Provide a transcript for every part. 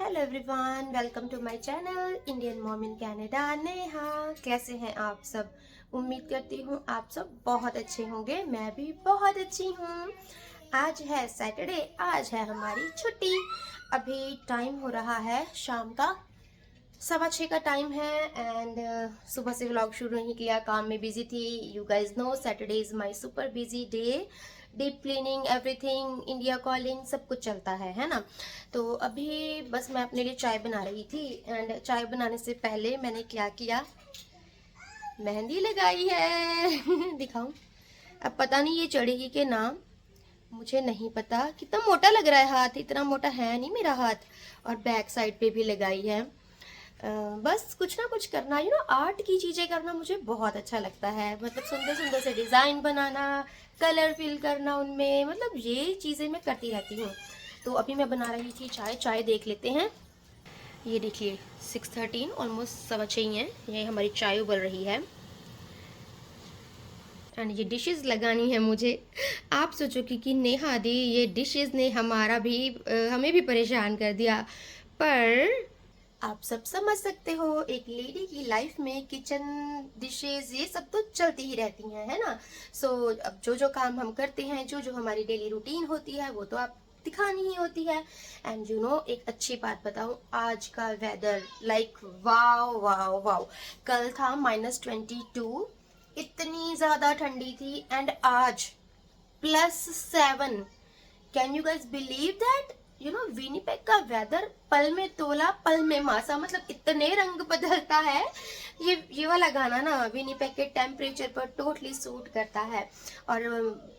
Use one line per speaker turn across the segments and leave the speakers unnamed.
Hello everyone, welcome to my channel Indian mom in Canada. Neha, कैसे हैं आप सब? उम्मीद करती हूँ आप सब बहुत अच्छे होंगे। मैं भी बहुत अच्छी हूँ। आज है सैटरडे, आज है हमारी छुट्टी। अभी टाइम हो रहा है शाम का 6:15 का टाइम है एंड सुबह से व्लॉग शुरू नहीं किया, काम में बिजी थी। You guys know Saturday is my super busy day. Deep cleaning, everything, India calling, सब कुछ चलता है ना। तो अभी बस मैं अपने लिए चाय बना रही थी एंड चाय बनाने से पहले मैंने क्या किया, मेहंदी लगाई है। दिखाऊं? अब पता नहीं ये चढ़ेगी कि ना, मुझे नहीं पता। कितना मोटा लग रहा है हाथ, इतना मोटा है नहीं मेरा हाथ। और बैक साइड पे भी लगाई है। बस कुछ ना कुछ करना, आर्ट की चीज़ें करना मुझे बहुत अच्छा लगता है। मतलब सुंदर सुंदर से डिज़ाइन बनाना, कलर फिल करना उनमें, मतलब ये चीज़ें मैं करती रहती हूँ। तो अभी मैं बना रही थी चाय। चाय देख लेते हैं। ये देखिए 6:13, ऑलमोस्ट 6:15 ही है। ये हमारी चाय उबल रही है एंड ये डिशेस लगानी है मुझे। आप सोचोगे कि नेहा दी ये डिशेस ने हमें भी परेशान कर दिया, पर आप सब समझ सकते हो एक लेडी की लाइफ में किचन डिशेस ये सब तो चलती ही रहती हैं, है ना। सो अब जो जो काम हम करते हैं, जो जो हमारी डेली रूटीन होती है, वो तो आप दिखानी ही होती है। एंड एक अच्छी बात बताऊं, आज का weather like wow wow wow. कल था -22, इतनी ज्यादा ठंडी थी एंड आज +7। Can you guys believe that? Winnipeg का वेदर पल में तोला पल में मासा, मतलब इतने रंग बदलता है। ये वाला गाना ना विनीपेग के टेम्परेचर पर टोटली सूट करता है। और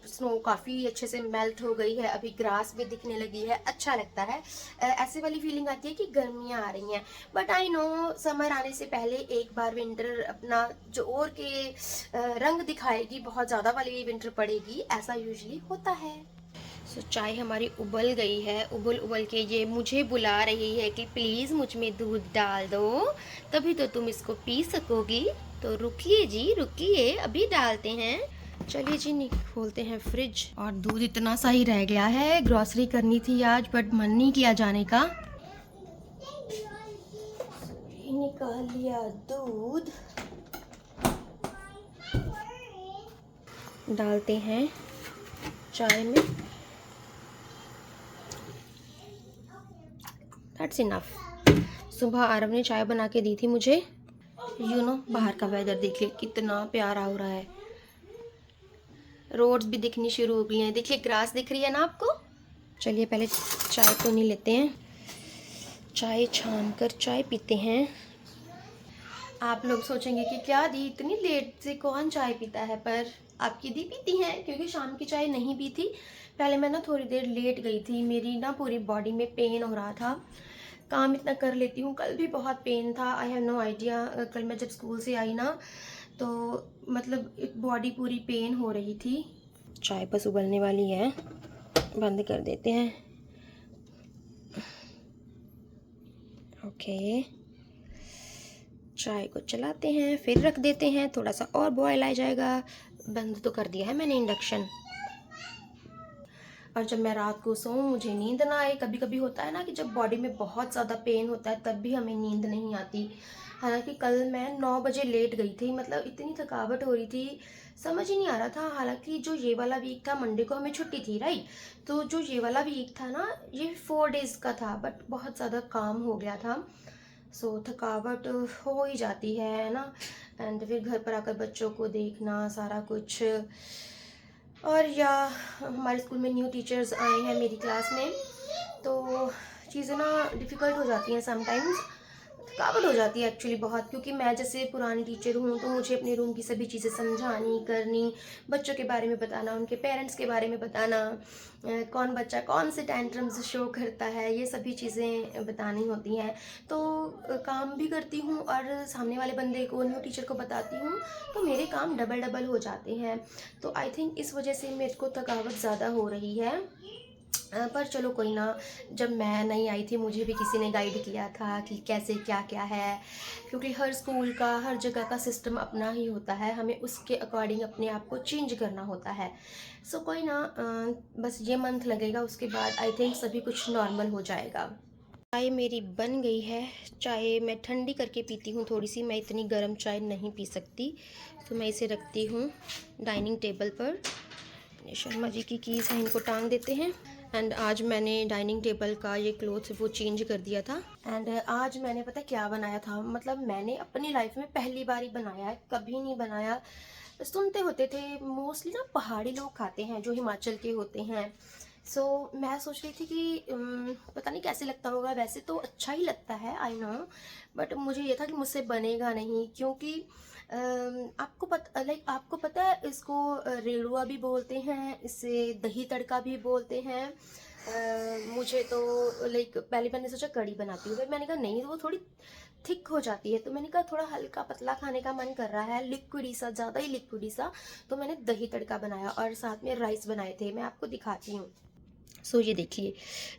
स्नो काफी अच्छे से मेल्ट हो गई है, अभी ग्रास भी दिखने लगी है, अच्छा लगता है। ऐसे वाली फीलिंग आती है कि गर्मियां आ रही हैं। बट आई नो समर आने से पहले एक बार विंटर अपना जोर के रंग दिखाएगी, बहुत ज्यादा वाली विंटर पड़ेगी, ऐसा यूजली होता है। चाय हमारी उबल गई है। उबल उबल के ये मुझे बुला रही है कि प्लीज़ मुझ में दूध डाल दो, तभी तो तुम इसको पी सकोगी। तो रुकिए जी, रुकिए, अभी डालते हैं। चलिए जी, खोलते हैं फ्रिज। और दूध इतना सा ही रह गया है, ग्रॉसरी करनी थी आज बट मन नहीं किया जाने का। निकाल लिया दूध, डालते हैं चाय में। That's enough. सुबह आरव ने चाय बना के दी थी मुझे। बाहर का वेदर देखिए कितना प्यारा हो रहा है। रोड्स भी दिखनी शुरू हो गई हैं, देखिए ग्रास दिख रही है ना आपको। चलिए पहले चाय तो नहीं लेते हैं, चाय छान कर चाय पीते हैं। आप लोग सोचेंगे कि क्या दी इतनी लेट से कौन चाय पीता है, पर आपकी दी पीती हैं क्योंकि शाम की चाय नहीं पी थी। पहले मैं ना थोड़ी देर लेट गई थी, मेरी ना पूरी बॉडी में पेन हो रहा था। काम इतना कर लेती हूँ, कल भी बहुत पेन था। I have no idea. कल मैं जब स्कूल से आई ना, तो मतलब बॉडी पूरी पेन हो रही थी। चाय बस उबलने वाली है, बंद कर देते हैं। ओके, चाय को चलाते हैं, फिर रख देते हैं, थोड़ा सा और बॉयल आ जाएगा। बंद तो कर दिया है मैंने इंडक्शन। और जब मैं रात को सोऊं मुझे नींद ना आए, कभी कभी होता है ना कि जब बॉडी में बहुत ज़्यादा पेन होता है तब भी हमें नींद नहीं आती। हालांकि कल मैं 9 बजे लेट गई थी, मतलब इतनी थकावट हो रही थी, समझ ही नहीं आ रहा था। हालांकि जो ये वाला वीक था, मंडे को हमें छुट्टी थी राइट, तो जो ये वाला वीक था ना, ये 4 डेज का था, बट बहुत ज़्यादा काम हो गया था। सो थकावट हो ही जाती है ना। एंड फिर घर पर आकर बच्चों को देखना सारा कुछ। और या हमारे स्कूल में न्यू टीचर्स आए हैं मेरी क्लास में, तो चीज़ें ना डिफ़िकल्ट हो जाती हैं समटाइम्स। थकावट हो जाती है एक्चुअली बहुत, क्योंकि मैं जैसे पुरानी टीचर हूँ तो मुझे अपने रूम की सभी चीज़ें समझानी करनी, बच्चों के बारे में बताना, उनके पेरेंट्स के बारे में बताना, कौन बच्चा कौन से टेंट्रम्स शो करता है, ये सभी चीज़ें बतानी होती हैं। तो काम भी करती हूँ और सामने वाले बंदे को, न्यू टीचर को बताती हूँ, तो मेरे काम डबल डबल हो जाते हैं। तो आई थिंक इस वजह से मेरे को थकावट ज़्यादा हो रही है। पर चलो कोई ना, जब मैं नहीं आई थी मुझे भी किसी ने गाइड किया था कि कैसे क्या क्या है, क्योंकि हर स्कूल का, हर जगह का सिस्टम अपना ही होता है, हमें उसके अकॉर्डिंग अपने आप को चेंज करना होता है। सो कोई ना, बस ये मंथ लगेगा, उसके बाद आई थिंक सभी कुछ नॉर्मल हो जाएगा। चाय मेरी बन गई है। चाय मैं ठंडी करके पीती हूँ थोड़ी सी, मैं इतनी गर्म चाय नहीं पी सकती। तो मैं इसे रखती हूँ डाइनिंग टेबल पर। शर्मा जी की कीज़ हैं, इनको टांग देते हैं। एंड आज मैंने डाइनिंग टेबल का ये क्लोथ वो चेंज कर दिया था। एंड आज मैंने पता क्या बनाया था, मतलब मैंने अपनी लाइफ में पहली बार ही बनाया है, कभी नहीं बनाया। सुनते होते थे मोस्टली ना पहाड़ी लोग खाते हैं जो हिमाचल के होते हैं। मैं सोच रही थी कि पता नहीं कैसे लगता होगा, वैसे तो अच्छा ही लगता है आई नो, बट मुझे ये था कि मुझसे बनेगा नहीं, क्योंकि आपको पता है इसको रेड़ुआ भी बोलते हैं, इसे दही तड़का भी बोलते हैं। मुझे तो पहले मैंने सोचा कड़ी बनाती हूँ, फिर मैंने कहा नहीं, वो थोड़ी थिक हो जाती है, तो मैंने कहा थोड़ा हल्का पतला खाने का मन कर रहा है, लिक्विडी सा, ज़्यादा ही लिक्विडी सा। तो मैंने दही तड़का बनाया और साथ में राइस बनाए थे, मैं आपको दिखाती हूँ। ये देखिए,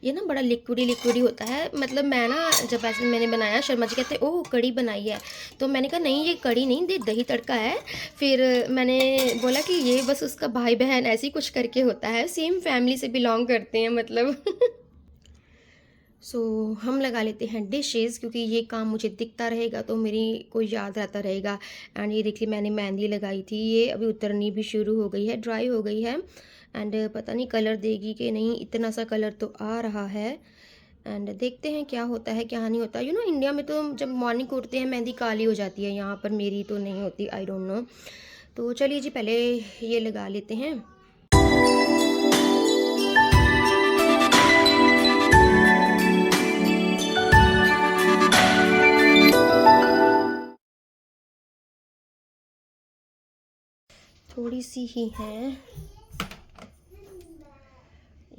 ये ना बड़ा लिक्विडी लिक्विडी होता है। मतलब मैं ना जब ऐसे मैंने बनाया, शर्मा जी कहते ओह कड़ी बनाई है, तो मैंने कहा नहीं ये कड़ी नहीं, दे दही तड़का है। फिर मैंने बोला कि ये बस उसका भाई बहन ऐसे ही कुछ करके होता है, सेम फैमिली से बिलोंग करते हैं मतलब। हम लगा लेते हैं डिशेज़, क्योंकि ये काम मुझे दिखता रहेगा तो मेरी को याद रहता रहेगा। एंड ये देखिए मैंने मेहंदी लगाई थी, ये अभी उतरनी भी शुरू हो गई है, ड्राई हो गई है। एंड पता नहीं कलर देगी कि नहीं, इतना सा कलर तो आ रहा है। एंड देखते हैं क्या होता है क्या नहीं होता। इंडिया में तो जब मॉर्निंग को उठते हैं मेहंदी काली हो जाती है, यहाँ पर मेरी तो नहीं होती, आई डोंट नो। तो चलिए जी पहले ये लगा लेते हैं। थोड़ी सी ही है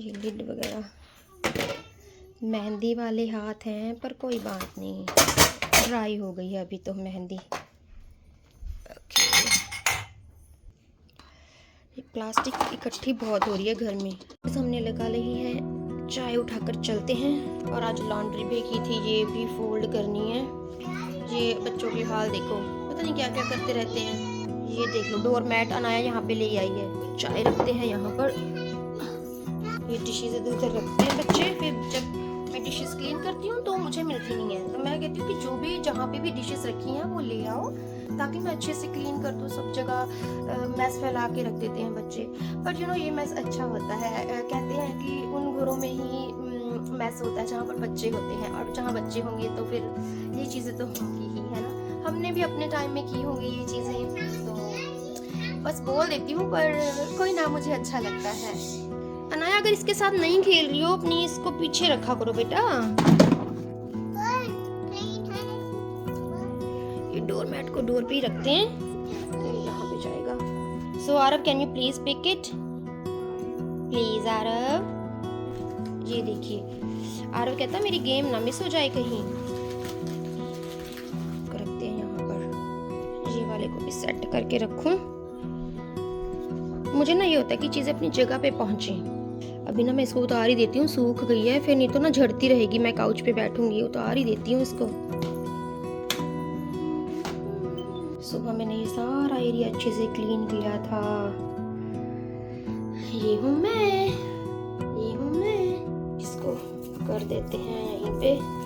ये लिड वगैरह, मेहंदी वाले हाथ हैं, पर कोई बात नहीं, ड्राई हो गई है अभी तो मेहंदी। ये प्लास्टिक इकट्ठी बहुत हो रही है घर में। बस हमने लगा ली है, चाय उठाकर चलते हैं। और आज लॉन्ड्री भी की थी, ये भी फोल्ड करनी है। ये बच्चों के हाल देखो, पता नहीं क्या क्या करते रहते हैं। ये देख लो, डोर मैट अनाया यहाँ पे ले आई है। चाय रखते हैं यहाँ पर, ये डिशेज इधर उधर रखते हैं बच्चे। फिर जब मैं डिशेस क्लीन करती हूँ तो मुझे मिलती नहीं है, तो मैं कहती हूँ कि जो भी जहाँ पे भी डिशेस रखी हैं वो ले आओ, ताकि मैं अच्छे से क्लीन कर दूँ। सब जगह मैस फैला के रख देते हैं बच्चे, बट ये मैस अच्छा होता है। कहते हैं कि उन घरों में ही मैस होता है जहाँ पर बच्चे होते हैं, और जहाँ बच्चे होंगे तो फिर ये चीज़ें तो होंगी ही, है ना। हमने भी अपने टाइम में की होंगी ये चीज़ें, तो बस बोल देती हूँ, पर कोई ना, मुझे अच्छा लगता है। अनाया अगर इसके साथ नहीं खेल रही हो, अपनी इसको पीछे रखा करो बेटा। ये डोर मैट को डोर पे ही रखते हैं, तो यहाँ पे जाएगा। So Aarav, can you please pick it, please Aarav. ये देखिए, आरव कहता मेरी गेम ना मिस हो जाए कहीं। रखते हैं यहाँ पर, ये वाले को भी सेट करके रखूं। मुझे ना ये होता है कि चीजें अपनी जगह पे पहुंचे। अभी ना मैं इसको उतार ही देती हूँ, सूख गई है, फिर नहीं तो ना झड़ती रहेगी, मैं काउच पे बैठूंगी। उतार ही देती हूँ इसको। सुबह मैंने ये सारा एरिया अच्छे से क्लीन किया था। ये हूँ मैं, ये हूँ मैं। इसको कर देते हैं यहीं पे।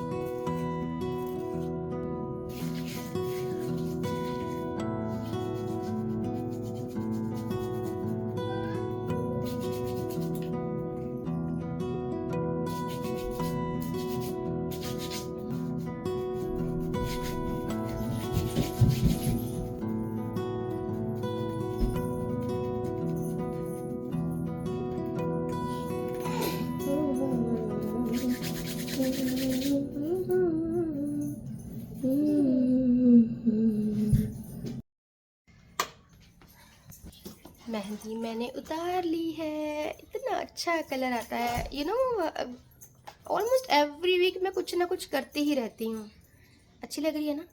मेहंदी मैंने उतार ली है, इतना अच्छा कलर आता है। ऑलमोस्ट एवरी वीक मैं कुछ ना कुछ करती ही रहती हूँ। अच्छी लग रही है ना।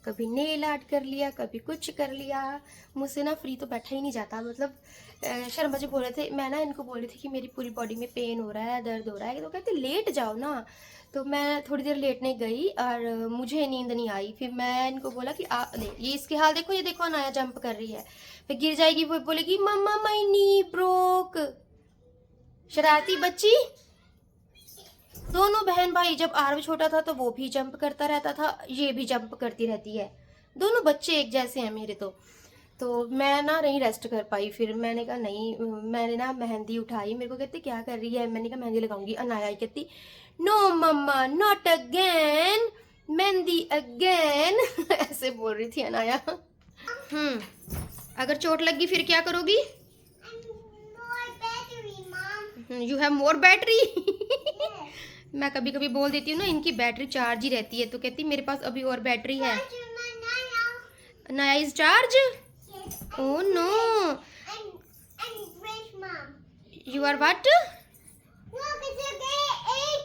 कभी नेल आर्ट कर लिया, कभी कुछ कर लिया। मुझसे ना फ्री तो बैठा ही नहीं जाता। मतलब शर्मा जी बोल रहे थे, मैं ना इनको बोल रही थी कि मेरी पूरी बॉडी में पेन हो रहा है, दर्द हो रहा है, तो कहते लेट जाओ ना। तो मैं थोड़ी देर लेटने गई और मुझे नींद नहीं आई। फिर मैं इनको बोला कि ये इसके हाल देखो, ये देखो अनाया जंप कर रही है, फिर गिर जाएगी, वो बोलेगी मम्मा माय नी ब्रोक। शरारती बच्ची। दोनों बहन भाई, जब आरव छोटा था तो वो भी जंप करता रहता था, ये भी जंप करती रहती है। दोनों बच्चे एक जैसे हैं मेरे तो मैं ना नहीं रेस्ट कर पाई। फिर मैंने कहा नहीं, मैंने ना मेहंदी उठाई। मेरे को कहते क्या कर रही है, मैंने कहा मेहंदी लगाऊंगी। अनाया कहती no mama not again, mehndi again ऐसे बोल रही थी अनाया। अगर चोट लगी फिर क्या करोगी? You have more battery. मैं कभी कभी बोल देती हूँ ना इनकी बैटरी चार्ज ही रहती है, तो कहती मेरे पास अभी और बैटरी है। नया is charge. Oh no! You are what?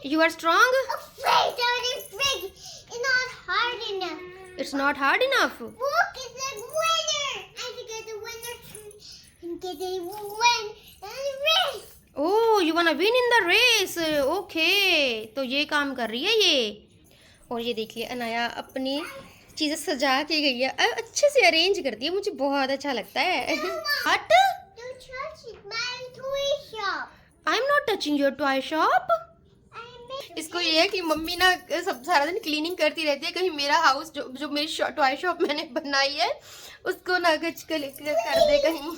You are strong? It's not hard enough. It's not hard enough. Look, it's a winner. I have to get the winner and get a win in the race. Oh, you wanna win in the race? Okay. तो ये काम कर रही है ये। और ये देखिए अनाया अपनी चीजें सजा के गई है, अच्छे से अरेंज करती है, मुझे बहुत अच्छा लगता है। What? I am not touching your toy shop. इसको ये है कि मम्मी ना सब सारा दिन क्लीनिंग करती रहती है, कहीं मेरा हाउस जो मेरी टॉय शॉप मैंने बनाई है उसको ना गच कर दे कहीं।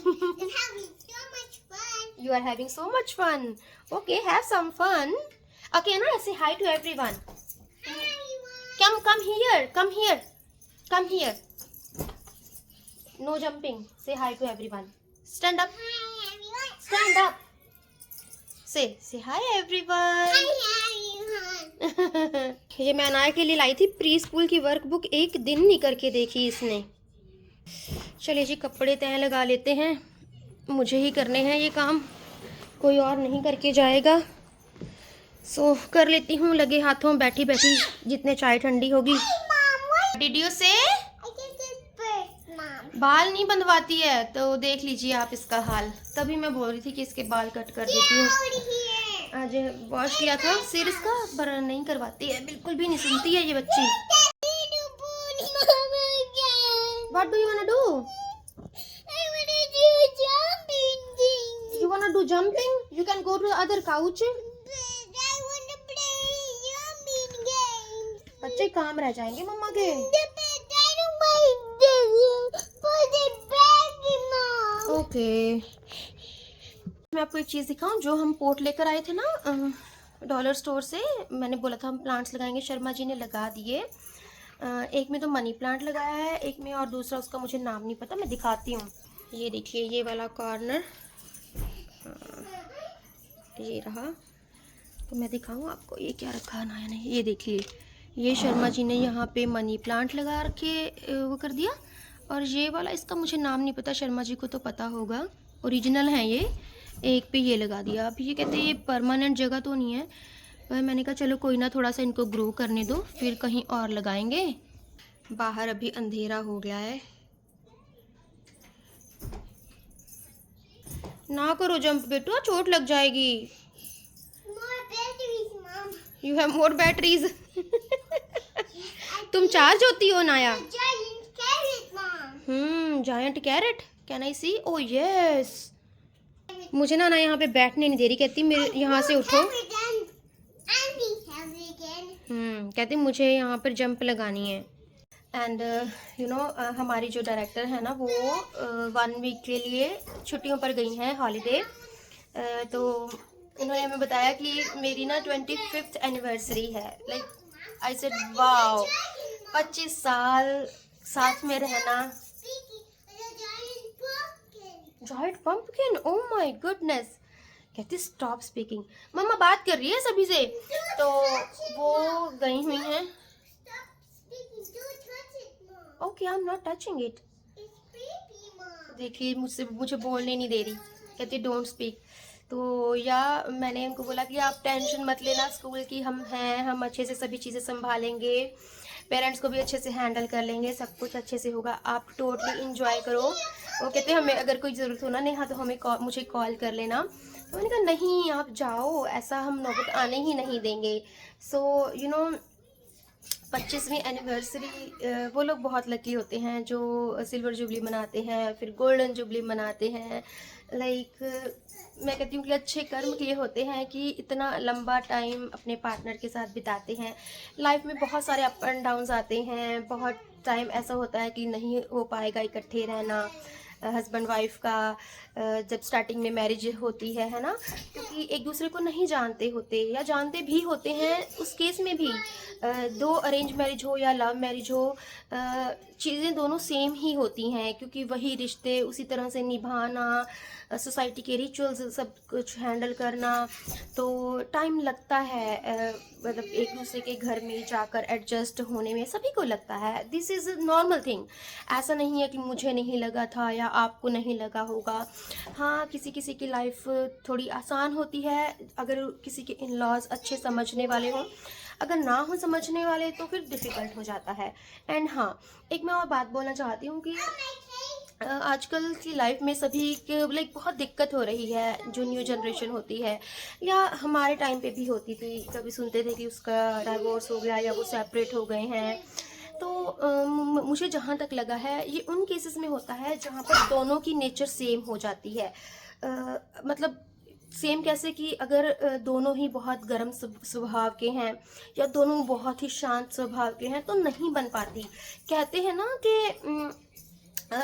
You are having so much fun. Okay, have some fun. Okay, now say hi to everyone. Come here. Come here. No jumping. Say hi to everyone. Stand up. Hi everyone. Stand up. Say hi everyone. Hi everyone. ये मैं अनाया के लिए लाई थी pre school की workbook, एक दिन नहीं करके देखी इसने। चलिए जी कपड़े तय लगा लेते हैं, मुझे ही करने हैं ये काम, कोई और नहीं करके जाएगा। सो कर लेती हूँ लगे हाथों, बैठी बैठी जितने चाय ठंडी होगी। Did you say? बाल नहीं बंधवाती है, तो देख लीजिए आप इसका हाल। तभी मैं बोल रही थी कि इसके बाल कट कर देती हूँ। आज वॉश किया था सिर इसका, पर नहीं करवाती है, बिल्कुल भी नहीं सुनती है ये बच्ची। What do you wanna do? I wanna do jumping thing. You wanna do jumping? You can go to the other couch. But I wanna play jumping games. बच्चे काम रह जाएंगे मम्मा के। ओके मैं आपको एक चीज़ दिखाऊं, जो हम पोट लेकर आए थे ना डॉलर स्टोर से, मैंने बोला था हम प्लांट्स लगाएंगे, शर्मा जी ने लगा दिए। एक में तो मनी प्लांट लगाया है, एक में और दूसरा उसका मुझे नाम नहीं पता, मैं दिखाती हूँ। ये देखिए ये वाला कॉर्नर, ये रहा, तो मैं दिखाऊँ आपको ये क्या रखा है नया ने। ये देखिए ये शर्मा जी ने यहाँ पे मनी प्लांट लगा रखे, वो कर दिया। और ये वाला इसका मुझे नाम नहीं पता, शर्मा जी को तो पता होगा, ओरिजिनल है ये। एक पे ये लगा दिया। अब ये कहते हैं ये परमानेंट जगह तो नहीं है, पर मैंने कहा चलो कोई ना, थोड़ा सा इनको ग्रो करने दो, फिर कहीं और लगाएंगे। बाहर अभी अंधेरा हो गया है। ना करो जंप बेटो, चोट लग जाएगी। You have more batteries. तुम चार्ज होती हो Naya. Giant carrot, can I see? Oh yes. मुझे ना यहाँ पे बैठने नहीं दे रही, कहती मेरे यहाँ से उठो। कहती मुझे यहाँ पर जंप लगानी है। एंड यू नो हमारी जो डायरेक्टर है ना वो 1 वीक के लिए छुट्टियों पर गई हैं, हॉलीडे। तो उन्होंने हमें बताया कि मेरी ना 25th एनिवर्सरी है। लाइक आई सेड वाओ, 25 साल साथ में रहना। Giant pumpkin, oh my goodness. कहती स्टॉप स्पीकिंग, मम्मा बात कर रही है सभी से। तो वो गई हुई हैं। Okay I am not touching it. देखिए मुझे बोलने नहीं दे रही, कहती डोंट स्पीक। तो या मैंने उनको बोला कि आप टेंशन मत लेना स्कूल की, हम हैं, हम अच्छे से सभी चीज़ें संभालेंगे, पेरेंट्स को भी अच्छे से हैंडल कर लेंगे, सब कुछ अच्छे से होगा, आप टोटली इंजॉय करो। वो कहते हैं हमें अगर कोई ज़रूरत हो ना नेहा तो हमें मुझे कॉल कर लेना। तो मैंने कहा नहीं आप जाओ, ऐसा हम नौबत आने ही नहीं देंगे। सो यू नो 25वीं एनिवर्सरी वो लोग बहुत लकी होते हैं जो सिल्वर जुबली मनाते हैं, फिर गोल्डन जुबली मनाते हैं। लाइक मैं कहती हूँ कि अच्छे कर्म किए होते हैं कि इतना लंबा टाइम अपने पार्टनर के साथ बिताते हैं। लाइफ में बहुत सारे अप एंड डाउन्स आते हैं, बहुत टाइम ऐसा होता है कि नहीं हो पाएगा इकट्ठे रहना। हस्बैंड वाइफ का जब स्टार्टिंग में मैरिज होती है ना, क्योंकि एक दूसरे को नहीं जानते होते या जानते भी होते हैं, उस केस में भी दो अरेंज मैरिज हो या लव मैरिज हो, चीज़ें दोनों सेम ही होती हैं, क्योंकि वही रिश्ते उसी तरह से निभाना, सोसाइटी के रिचुअल्स सब कुछ हैंडल करना, तो टाइम लगता है। मतलब एक दूसरे के घर में जाकर एडजस्ट होने में सभी को लगता है। This is normal thing. ऐसा नहीं है कि मुझे नहीं लगा था या आपको नहीं लगा होगा। हाँ, किसी किसी की लाइफ थोड़ी आसान होती है अगर किसी के इन लॉज अच्छे समझने वाले हों। अगर ना हो समझने वाले तो फिर डिफ़िकल्ट हो जाता है। एंड हाँ, एक मैं और बात बोलना चाहती हूँ कि आजकल की लाइफ में सभी के लाइक बहुत दिक्कत हो रही है। जो न्यू जनरेशन होती है या हमारे टाइम पे भी होती थी, कभी सुनते थे कि उसका डाइवोर्स हो गया या वो सेपरेट हो गए हैं। तो मुझे जहाँ तक लगा है ये उन केसेस में होता है जहाँ पर दोनों की नेचर सेम हो जाती है। मतलब सेम कैसे कि अगर दोनों ही बहुत गर्म स्वभाव के हैं या दोनों बहुत ही शांत स्वभाव के हैं तो नहीं बन पाती। कहते हैं ना कि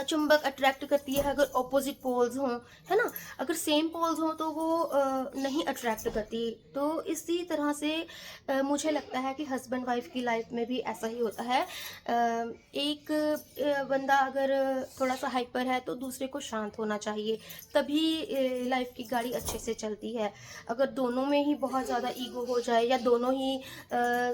चुंबक अट्रैक्ट करती है अगर ऑपोजिट पोल्स हों, है ना। अगर सेम पोल्स हों तो वो नहीं अट्रैक्ट करती। तो इसी तरह से मुझे लगता है कि हस्बैंड वाइफ की लाइफ में भी ऐसा ही होता है। एक बंदा अगर थोड़ा सा हाइपर है तो दूसरे को शांत होना चाहिए, तभी लाइफ की गाड़ी अच्छे से चलती है। अगर दोनों में ही बहुत ज़्यादा ईगो हो जाए या दोनों ही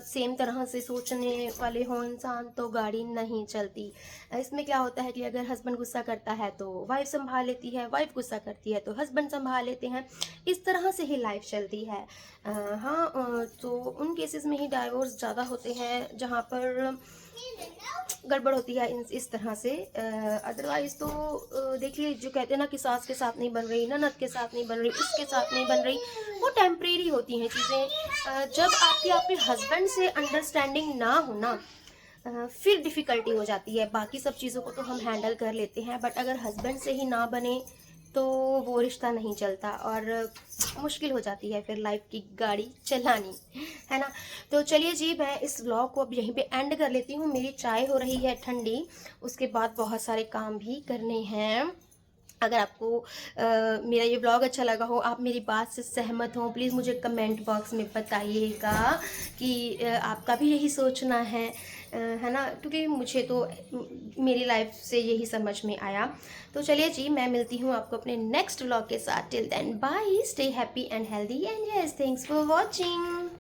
सेम तरह से सोचने वाले हों इंसान, तो गाड़ी नहीं चलती। इसमें क्या होता है कि अगर हस्बैंड गुस्सा करता है तो वाइफ संभाल लेती है, वाइफ गुस्सा करती है तो हस्बैंड संभाल लेते हैं। इस तरह से ही लाइफ चलती है। हाँ, तो उन केसेस में ही डाइवोर्स ज़्यादा होते हैं जहाँ पर गड़बड़ होती है इस तरह से। अदरवाइज तो देखिए, जो कहते हैं ना कि सास के साथ नहीं बन रही, ननद के साथ नहीं बन रही, इसके साथ नहीं बन रही, वो टेम्परेरी होती हैं चीज़ें। जब आपकी आपके हस्बैंड से अंडरस्टैंडिंग ना हो ना, फिर डिफ़िकल्टी हो जाती है। बाकी सब चीज़ों को तो हम हैंडल कर लेते हैं, बट अगर हस्बैंड से ही ना बने तो वो रिश्ता नहीं चलता और मुश्किल हो जाती है फिर लाइफ की गाड़ी चलानी, है ना। तो चलिए जी, मैं इस व्लॉग को अब यहीं पे एंड कर लेती हूँ। मेरी चाय हो रही है ठंडी, उसके बाद बहुत सारे काम भी करने हैं। अगर आपको मेरा ये व्लॉग अच्छा लगा हो, आप मेरी बात से सहमत हो, प्लीज़ मुझे कमेंट बॉक्स में बताइएगा कि आपका भी यही सोचना है ना, क्योंकि मुझे तो मेरी लाइफ से यही समझ में आया। तो चलिए जी, मैं मिलती हूँ आपको अपने नेक्स्ट व्लॉग के साथ। Till then bye, stay happy and healthy and yes, thanks for watching.